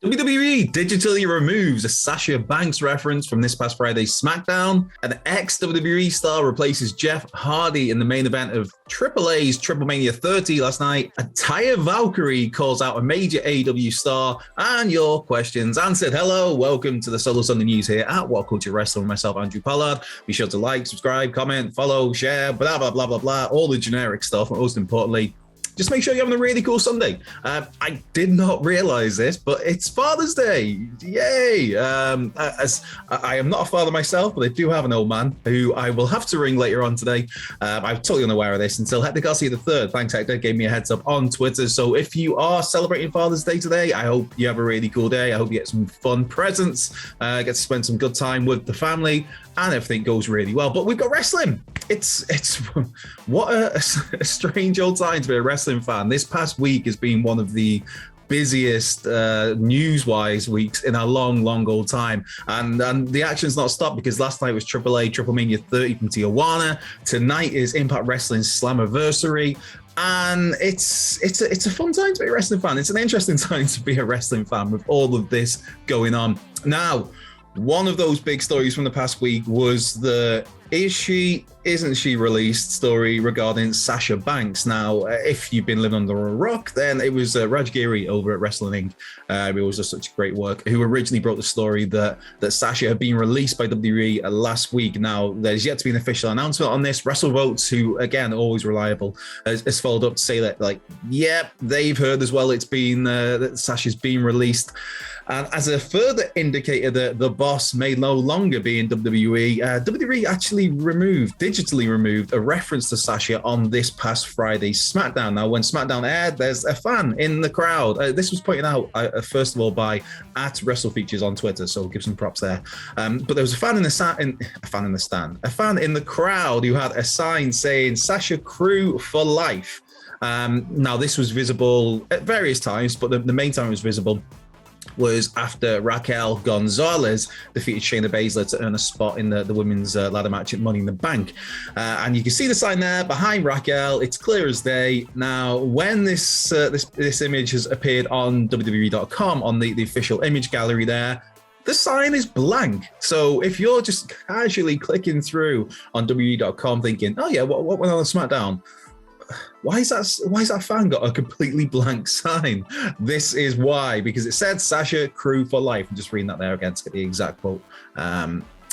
WWE digitally removes a Sasha Banks reference from this past Friday's SmackDown. An ex-WWE star replaces Jeff Hardy in the main event of AAA's Triple Mania 30 last night. A Taya Valkyrie calls out a major AEW star, and your questions answered. Hello, welcome to the Solo Sunday News here at What Culture Wrestling with myself, Andrew Pollard. Be sure to like, subscribe, comment, follow, share, blah, blah, blah, blah, blah, all the generic stuff. But most importantly, just make sure you're having a really cool Sunday. I did not realize this, but it's Father's Day. Yay. As I am not a father myself, but I do have an old man who I will have to ring later on today. I'm totally unaware of this until Hector Garcia III. Thanks, Hector. Gave me a heads up on Twitter. So if you are celebrating Father's Day today, I hope you have a really cool day. I hope you get some fun presents, get to spend some good time with the family, and everything goes really well. But we've got wrestling. It's what a strange old time to be a wrestling fan. This past week has been one of the busiest news-wise weeks in a long old time, and the action's not stopped because last night was AAA Triple Mania 30 from Tijuana. Tonight is Impact Wrestling Slammiversary. And it's a fun time to be a wrestling fan. It's an interesting time to be a wrestling fan with all of this going on. Now, one of those big stories from the past week was the is she, isn't she released story regarding Sasha Banks. Now, if you've been living under a rock, then it was Raj Giri over at Wrestling Inc. It was just such great work, who originally brought the story that Sasha had been released by WWE last week. Now, there's yet to be an official announcement on this. WrestleVotes, who, again, always reliable, has followed up to say that, yep, they've heard as well it's been, that Sasha's been released. And as a further indicator that the boss may no longer be in WWE, WWE actually digitally removed a reference to Sasha on this past Friday's SmackDown. Now, when SmackDown aired, there's a fan in the crowd. This was pointed out, first of all, by @WrestleFeatures on Twitter, so give some props there. But there was a fan in the crowd who had a sign saying "Sasha Crew for Life." Now, this was visible at various times, but the main time it was visible was after Raquel Gonzalez defeated Shayna Baszler to earn a spot in the women's ladder match at Money in the Bank. And you can see the sign there behind Raquel. It's clear as day. Now, when this image has appeared on WWE.com, on the official image gallery there, the sign is blank. So if you're just casually clicking through on WWE.com thinking, oh yeah, what went on SmackDown? Why is that fan got a completely blank sign? This is why, because it said Sasha Crew for Life. I'm just reading that there again to get the exact quote.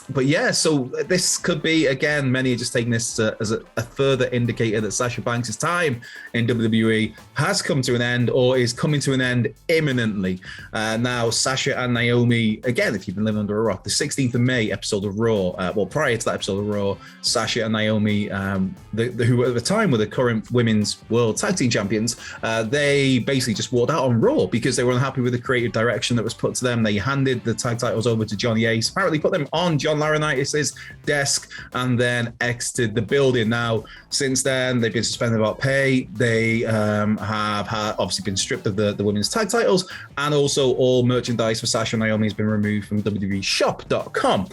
But yeah, so this could be, again, many are just taking this as a further indicator that Sasha Banks' time in WWE has come to an end or is coming to an end imminently. Now, Sasha and Naomi, again, if you've been living under a rock, the 16th of May episode of Raw, prior to that episode of Raw, Sasha and Naomi, who at the time were the current Women's World Tag Team Champions, they basically just walked out on Raw because they were unhappy with the creative direction that was put to them. They handed the tag titles over to Johnny Ace, apparently put them on John Laurinaitis' desk, and then exited the building. Now, since then, they've been suspended without pay. They have obviously been stripped of the women's tag titles, and also all merchandise for Sasha and Naomi has been removed from WWEshop.com.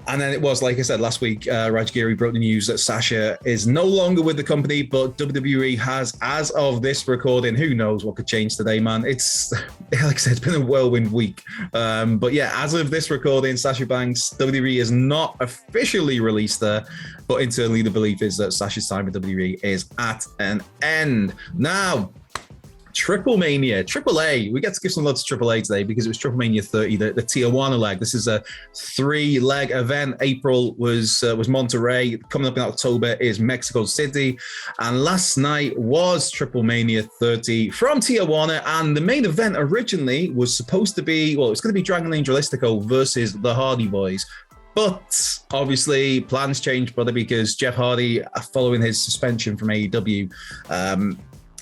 And then it was, like I said, last week, Raj Giri broke the news that Sasha is no longer with the company, but WWE has, as of this recording, who knows what could change today, man. It's, like I said, it's been a whirlwind week. But yeah, as of this recording, Sasha Banks, WWE has not officially released her, but internally the belief is that Sasha's time with WWE is at an end. Now, Triple Mania, AAA. We get to give some love to AAA today because it was Triple Mania 30, the Tijuana leg. This is a 3-leg event. April was Monterrey. Coming up in October is Mexico City. And last night was Triple Mania 30 from Tijuana. And the main event originally was supposed to be, it's going to be Dragon Lee Jalisco versus the Hardy Boys. But obviously plans changed, brother, because Jeff Hardy, following his suspension from AEW,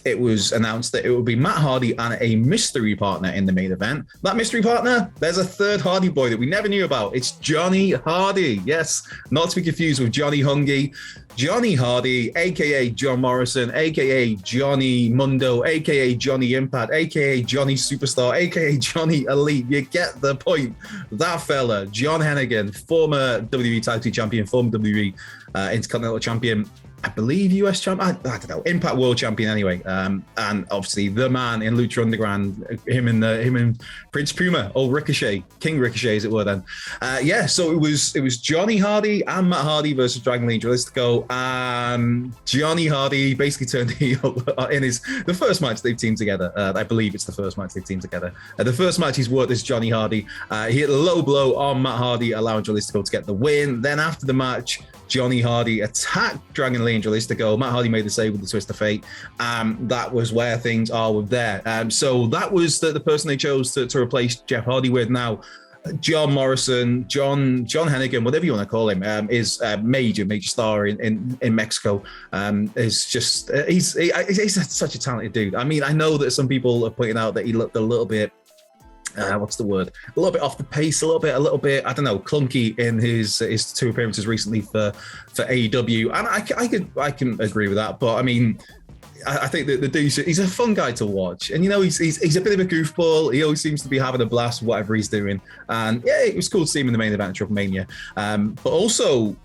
it was announced that it would be Matt Hardy and a mystery partner in the main event. That mystery partner, there's a third Hardy boy that we never knew about. It's Johnny Hardy. Yes, not to be confused with Johnny Hungy. Johnny Hardy, a.k.a. John Morrison, a.k.a. Johnny Mundo, a.k.a. Johnny Impact, a.k.a. Johnny Superstar, a.k.a. Johnny Elite. You get the point. That fella, John Hennigan, former WWE Tag Team Champion, former WWE Intercontinental Champion, I believe US champion. I don't know, Impact World Champion anyway. And obviously the man in Lucha Underground, him and Prince Puma, old Ricochet, King Ricochet, as it were. Then, So it was Johnny Hardy and Matt Hardy versus Dragon Lee Jalisco. Johnny Hardy basically turned heel in the first match they've teamed together. I believe it's the first match they've teamed together. The first match he's worked as Johnny Hardy. He hit a low blow on Matt Hardy, allowing Jalisco to get the win. Then after the match, Johnny Hardy attacked Dragon Lee and Jalisco. Matt Hardy made the save with the twist of fate. That was where things are with there. So that was the person they chose to replace Jeff Hardy with. Now, John Morrison, John Hennigan, whatever you want to call him, is a major star in Mexico. Is just he's such a talented dude. I mean, I know that some people are pointing out that he looked a little bit. What's the word? A little bit off the pace, a little bit, I don't know, clunky in his two appearances recently for AEW, and I can agree with that. But I mean, I think that the dude, he's a fun guy to watch, and he's a bit of a goofball. He always seems to be having a blast with whatever he's doing, and yeah, it was cool to see him in the main event at Triple Mania. But also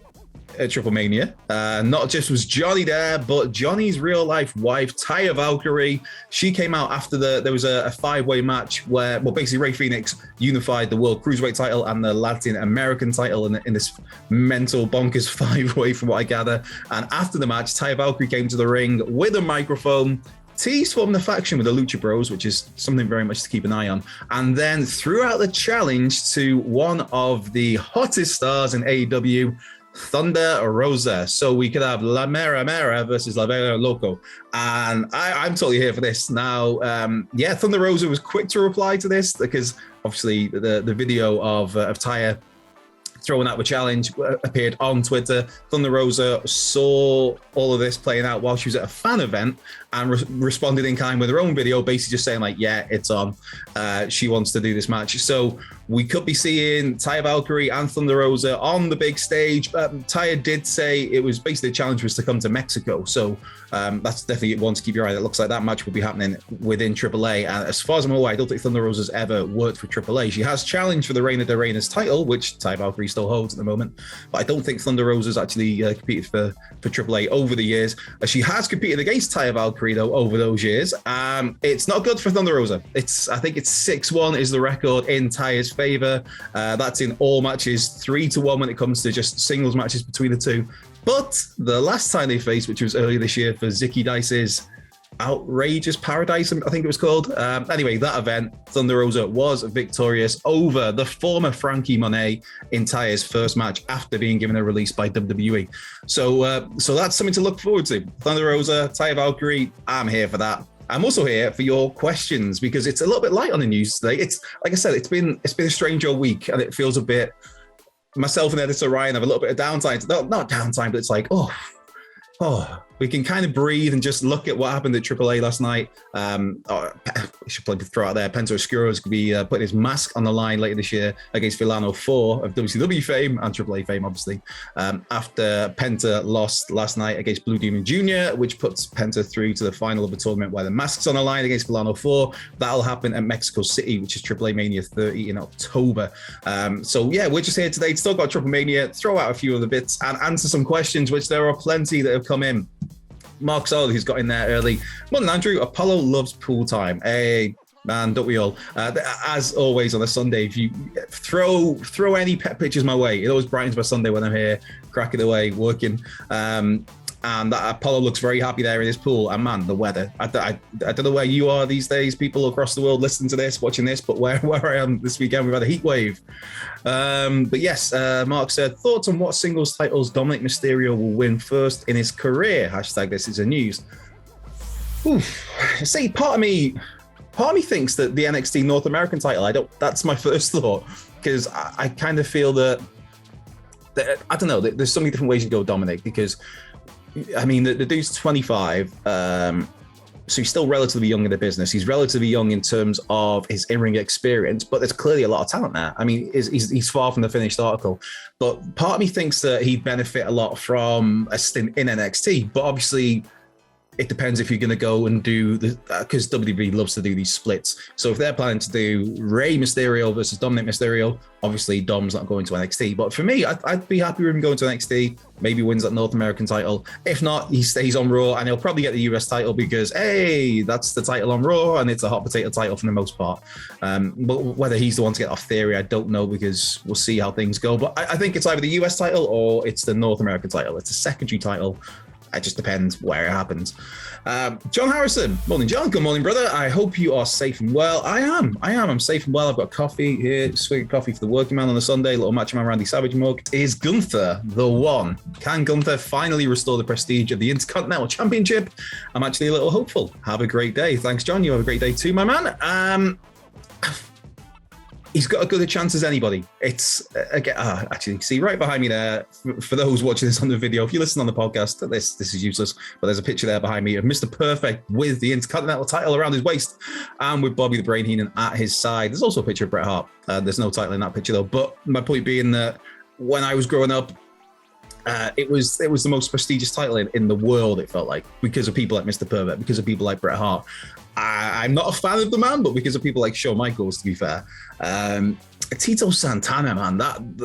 at Triple Mania, not just was Johnny there, but Johnny's real life wife, Taya Valkyrie. She came out after there was a 5-way match where, basically Rey Fenix unified the World Cruiserweight title and the Latin American title in this mental bonkers 5-way, from what I gather. And after the match, Taya Valkyrie came to the ring with a microphone, teased from the faction with the Lucha Bros, which is something very much to keep an eye on, and then threw out the challenge to one of the hottest stars in AEW, Thunder Rosa. So we could have La Mera Mera versus La Vera Loco. And I'm totally here for this. Now, Thunder Rosa was quick to reply to this, because obviously the video of Taya throwing out the challenge appeared on Twitter. Thunder Rosa saw all of this playing out while she was at a fan event and responded in kind with her own video, basically just saying like, yeah, it's on. She wants to do this match. So we could be seeing Taya Valkyrie and Thunder Rosa on the big stage. Taya did say it was basically the challenge was to come to Mexico. So that's definitely one to keep your eye. It looks like that match will be happening within AAA. And as far as I'm aware, I don't think Thunder Rosa's ever worked for AAA. She has challenged for the Reina de Reinas title, which Taya Valkyrie still holds at the moment. But I don't think Thunder Rosa's actually competed for AAA over the years. She has competed against Taya Valkyrie, though, over those years. It's not good for Thunder Rosa. I think it's 6-1 is the record in Taya's favor. That's in all matches, 3-1 when it comes to just singles matches between the two. But the last time they faced, which was earlier this year for Zicky Dice's Outrageous Paradise, I think it was called. Anyway, that event, Thunder Rosa was victorious over the former Frankie Monet in Taya's first match after being given a release by WWE. So that's something to look forward to. Thunder Rosa, Taya Valkyrie, I'm here for that. I'm also here for your questions, because it's a little bit light on the news today. It's like I said, it's been a strange old week, and it feels a bit. Myself and editor Ryan have a little bit of downtime. Not downtime, but it's like, we can kind of breathe and just look at what happened at AAA last night. I should probably throw out there, Penta Oscuro is going to be putting his mask on the line later this year against Villano 4 of WCW fame and AAA fame, obviously, after Penta lost last night against Blue Demon Jr., which puts Penta through to the final of the tournament where the mask's on the line against Villano 4. That'll happen at Mexico City, which is AAA Mania 30 in October. We're just here today to talk about Triple Mania, throw out a few other bits, and answer some questions, which there are plenty that have come in. Mark Soul, who's got in there early. Morning, Andrew. Apollo loves pool time. Hey, man, don't we all? As always on a Sunday, if you throw any pet pictures my way, it always brightens my Sunday when I'm here, cracking away, working. And that Apollo looks very happy there in his pool. And man, the weather. I don't know where you are these days, people across the world listening to this, watching this, but where I am this weekend, we've had a heat wave. But yes, Mark said, thoughts on what singles titles Dominic Mysterio will win first in his career? Hashtag this is a news. See, part of me thinks that the NXT North American title, that's my first thought, because I kind of feel that I don't know, there's so many different ways you go Dominic, because I mean, the dude's 25, so he's still relatively young in the business. He's relatively young in terms of his in-ring experience, but there's clearly a lot of talent there. I mean, he's far from the finished article. But part of me thinks that he'd benefit a lot from a stint in NXT. But obviously, it depends if you're going to go and do the, because WWE loves to do these splits. So if they're planning to do Rey Mysterio versus Dominic Mysterio, obviously Dom's not going to NXT. But for me, I'd be happy with him going to NXT. Maybe wins that North American title. If not, he stays on Raw, and he'll probably get the US title because, hey, that's the title on Raw, and it's a hot potato title for the most part. But whether he's the one to get off Theory, I don't know, because we'll see how things go. But I think it's either the US title or it's the North American title. It's a secondary title. It just depends where it happens. John Harrison. Morning, John. Good morning, brother. I hope you are safe and well. I am. I'm safe and well. I've got coffee here. Swig coffee for the working man on a Sunday. Little Macho Man Randy Savage mug. Is Gunther the one? Can Gunther finally restore the prestige of the Intercontinental Championship? I'm actually a little hopeful. Have a great day. Thanks, John. You have a great day too, my man. He's got as good a chance as anybody. It's again, actually, see right behind me there. For those watching this on the video, if you listen on the podcast, this is useless. But there's a picture there behind me of Mr. Perfect with the Intercontinental title around his waist, and with Bobby the Brain Heenan at his side. There's also a picture of Bret Hart. There's no title in that picture though. But my point being that when I was growing up, it was the most prestigious title in the world, it felt like, because of people like Mr. Perfect, because of people like Bret Hart. I'm not a fan of the man, but because of people like Shawn Michaels, to be fair. Tito Santana, man,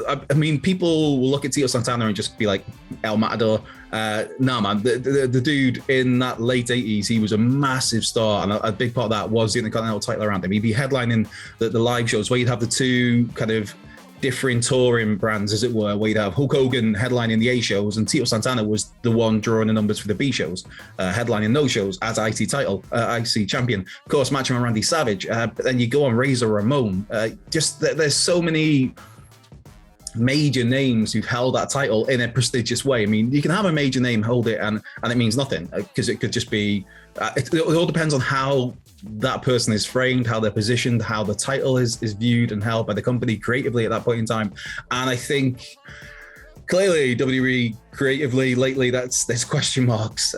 I mean, people will look at Tito Santana and just be like, El Matador. No, man, the dude in that late 80s, he was a massive star, and a big part of that was the Intercontinental title around him. He'd be headlining the live shows where you'd have the two kind of different touring brands, as it were, where you'd have Hulk Hogan headlining the A shows, and Tito Santana was the one drawing the numbers for the B shows, headlining those shows as IC champion. Of course, Macho Man Randy Savage. But then you go on Razor Ramon. There's so many major names who've held that title in a prestigious way. I mean, you can have a major name hold it and it means nothing, because it could just be, it all depends on how that person is framed, how they're positioned, how the title is viewed and held by the company creatively at that point in time. And I think clearly WWE creatively lately, there's question marks.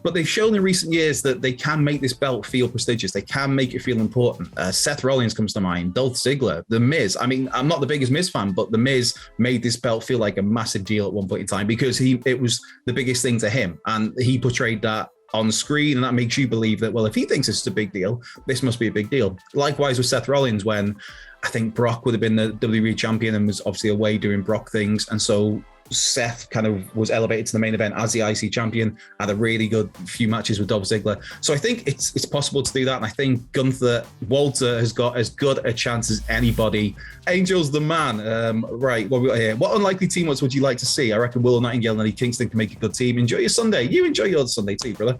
But they've shown in recent years that they can make this belt feel prestigious. They can make it feel important. Seth Rollins comes to mind, Dolph Ziggler, The Miz. I mean, I'm not the biggest Miz fan, but The Miz made this belt feel like a massive deal at one point in time because it was the biggest thing to him. And he portrayed that on screen, and that makes you believe that, well, if he thinks it's a big deal, this must be a big deal. Likewise with Seth Rollins, when I think Brock would have been the WWE champion and was obviously away doing Brock things, and so Seth kind of was elevated to the main event as the IC champion, had a really good few matches with Dolph Ziggler. So I think it's possible to do that, and I think Walter has got as good a chance as anybody. Angel's the man. Right, what we got here? What unlikely teammates would you like to see? I reckon Willow Nightingale and Eddie Kingston can make a good team. Enjoy your Sunday. You enjoy your Sunday too, brother.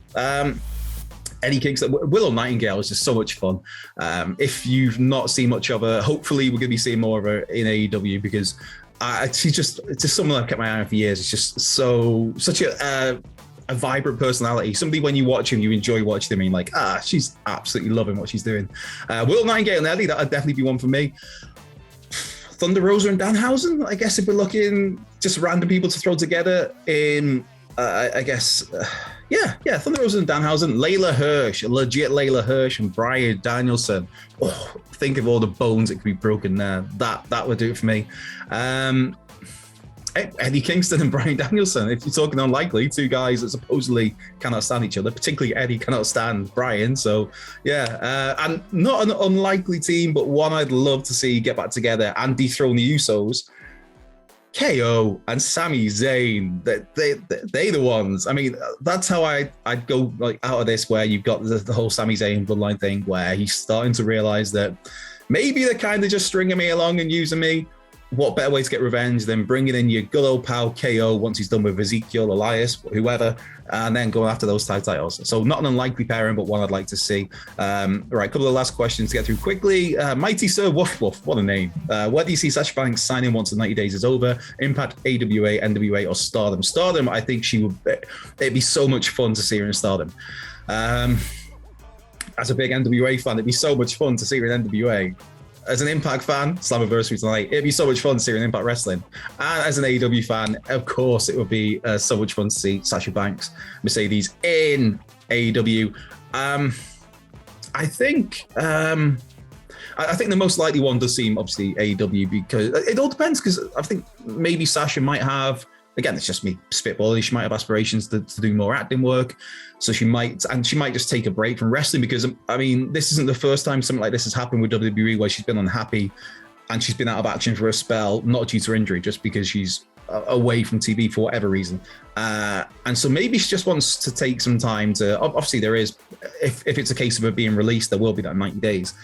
Eddie Kingston, Willow Nightingale is just so much fun. If you've not seen much of her, hopefully we're going to be seeing more of her in AEW, because it's just someone I've kept my eye on for years. It's just such a vibrant personality. Somebody, when you watch him, you enjoy watching him. And you're like, she's absolutely loving what she's doing. Willow Nightingale and Eddie, that would definitely be one for me. Thunder Rosa and Danhausen, I guess, if we're looking just random people to throw together in, I guess, Thunder Rosa and Danhausen, Layla Hirsch, legit Layla Hirsch, and Bryan Danielson. Oh, think of all the bones that could be broken there. That would do it for me. Eddie Kingston and Bryan Danielson, if you're talking unlikely, two guys that supposedly cannot stand each other, particularly Eddie cannot stand Bryan. So and not an unlikely team, but one I'd love to see get back together and dethrone the Usos. KO and Sami Zayn, they the ones. I mean, that's how I'd go out of this, where you've got the whole Sami Zayn bloodline thing, where he's starting to realize that maybe they're kind of just stringing me along and using me. What better way to get revenge than bringing in your good old pal KO once he's done with Ezekiel, Elias, whoever, and then going after those titles. So not an unlikely pairing, but one I'd like to see. Right, a couple of last questions to get through quickly. Mighty Sir Woof Woof, what a name. Where do you see Sasha Banks signing once the 90 days is over? Impact, AWA, NWA, or Stardom? Stardom, I think it'd be so much fun to see her in Stardom. As a big NWA fan, it'd be so much fun to see her in NWA. As an Impact fan, Slammiversary tonight, it'd be so much fun to see her in Impact Wrestling. And as an AEW fan, of course, it would be so much fun to see Sasha Banks, Mercedes in AEW. I think the most likely one does seem obviously AEW, because it all depends, because I think maybe Sasha might have again, it's just me spitballing. She might have aspirations to do more acting work. So she might just take a break from wrestling, because, I mean, this isn't the first time something like this has happened with WWE, where she's been unhappy and she's been out of action for a spell, not due to injury, just because she's away from TV for whatever reason. And so maybe she just wants to take some time to, obviously there is, if it's a case of her being released, there will be that 90 days.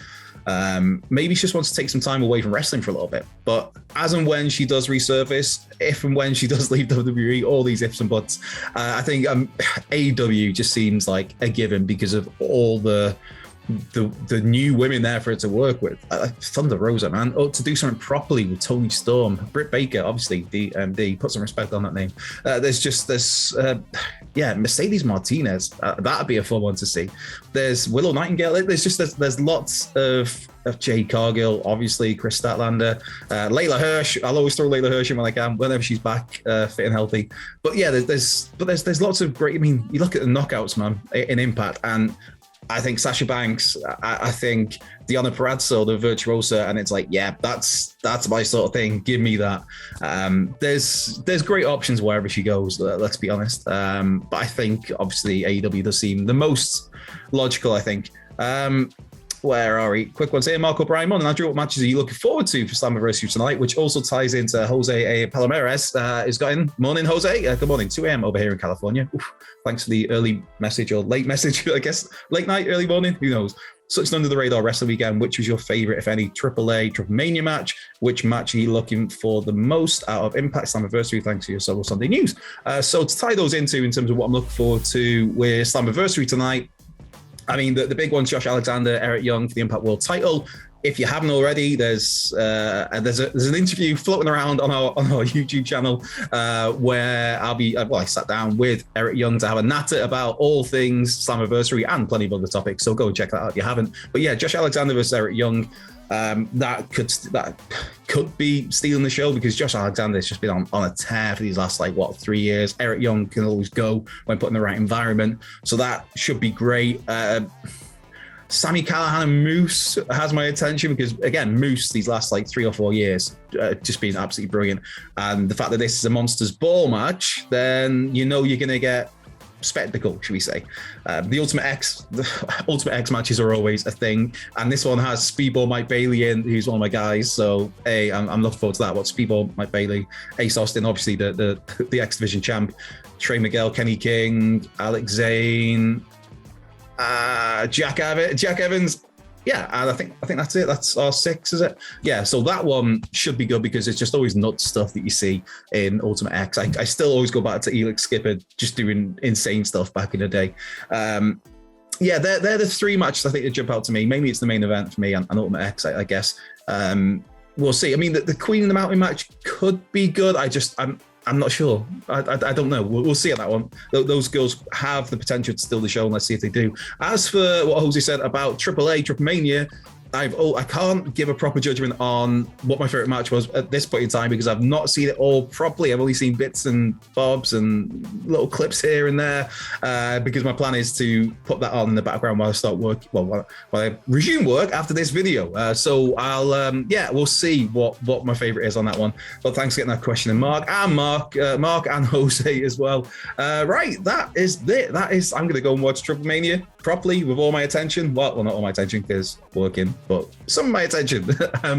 Maybe she just wants to take some time away from wrestling for a little bit. But as and when she does resurface, if and when she does leave WWE, all these ifs and buts, I think AEW just seems like a given because of all the new women there for it to work with. Thunder Rosa, man. Oh, to do something properly with Toni Storm, Britt Baker, obviously, DMD, put some respect on that name. Mercedes Martinez. That'd be a fun one to see. There's Willow Nightingale. There's lots of Jade Cargill, obviously, Chris Statlander, Layla Hirsch. I'll always throw Layla Hirsch in when I can, whenever she's back fit and healthy. But yeah, there's lots of great. I mean, you look at the knockouts, man, in Impact, and I think Sasha Banks, I think Deonna Purrazzo, the virtuosa, and it's like, yeah, that's my sort of thing. Give me that. There's great options wherever she goes. Let's be honest. But I think obviously AEW does seem the most logical. I think. Where are we? Quick ones here. Marco Brian, and Andrew, what matches are you looking forward to for Slammiversary tonight? Which also ties into Jose A. Palomares. Is got in. Morning, Jose. Good morning. 2 a.m. over here in California. Oof, thanks for the early message or late message, I guess. Late night, early morning. Who knows? Such an under the radar wrestling weekend. Which was your favorite, if any, AAA Triple Mania match? Which match are you looking for the most out of Impact Slammiversary? Thanks for your Solo Sunday news. So to tie those into in terms of what I'm looking forward to with Slammiversary tonight, I mean, the big ones, Josh Alexander, Eric Young for the Impact World title. If you haven't already, there's an interview floating around on our YouTube channel where I sat down with Eric Young to have a natter about all things Slammiversary and plenty of other topics. So go and check that out if you haven't. But yeah, Josh Alexander versus Eric Young. That could be stealing the show, because Josh Alexander has just been on a tear for these last 3 years. Eric Young can always go when put in the right environment, so that should be great. Sami Callihan and Moose has my attention, because again, Moose these last 3 or 4 years just been absolutely brilliant, and the fact that this is a Monsters Ball match, then you're going to get spectacle, should we say. The Ultimate X matches are always a thing, and this one has Speedball Mike Bailey in, who's one of my guys, so hey, I'm looking forward to that. What Speedball Mike Bailey, Ace Austin, obviously the X Division champ, Trey Miguel, Kenny King, Alex Zane, Jack Evans. Yeah, and I think that's it. That's our 6, is it? Yeah, so that one should be good, because it's just always nuts stuff that you see in Ultimate X. I still always go back to Elix Skipper just doing insane stuff back in the day. Yeah, they're the 3 matches I think that jump out to me. Mainly it's the main event for me and Ultimate X, I guess. We'll see. I mean, the Queen of the Mountain match could be good. I'm not sure. I don't know. We'll see on that one. Those girls have the potential to steal the show, and let's see if they do. As for what Jose said about AAA, Triple Mania, I can't give a proper judgment on what my favorite match was at this point in time, because I've not seen it all properly. I've only seen bits and bobs and little clips here and there, because my plan is to put that on in the background while I start work. Well, while I resume work after this video. So I'll, we'll see what my favorite is on that one. But thanks for getting that question in, Mark and Jose as well. Right, that is it. I'm going to go and watch Triple Mania properly with all my attention. Well, not all my attention, because working, but some of my attention.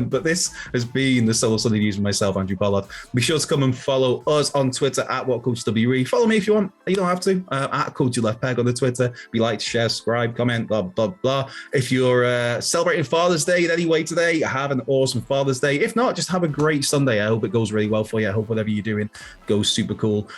But this has been the Solo Sunday News with myself, Andrew Pollard. Be sure to come and follow us on Twitter at WhatCoachWE. Follow me if you want. You don't have to. At Coach Left Peg on the Twitter. Be like, share, subscribe, comment, blah, blah, blah. If you're celebrating Father's Day in any way today, have an awesome Father's Day. If not, just have a great Sunday. I hope it goes really well for you. I hope whatever you're doing goes super cool.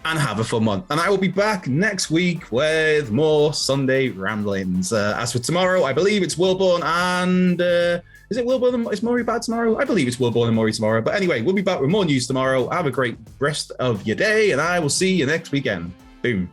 And have a fun one. And I will be back next week with more Sunday ramblings. As for tomorrow, I believe it's Wilborn and... is it Wilborn? Is Maury back tomorrow? I believe it's Wilborn and Maury tomorrow. But anyway, we'll be back with more news tomorrow. Have a great rest of your day, and I will see you next weekend. Boom.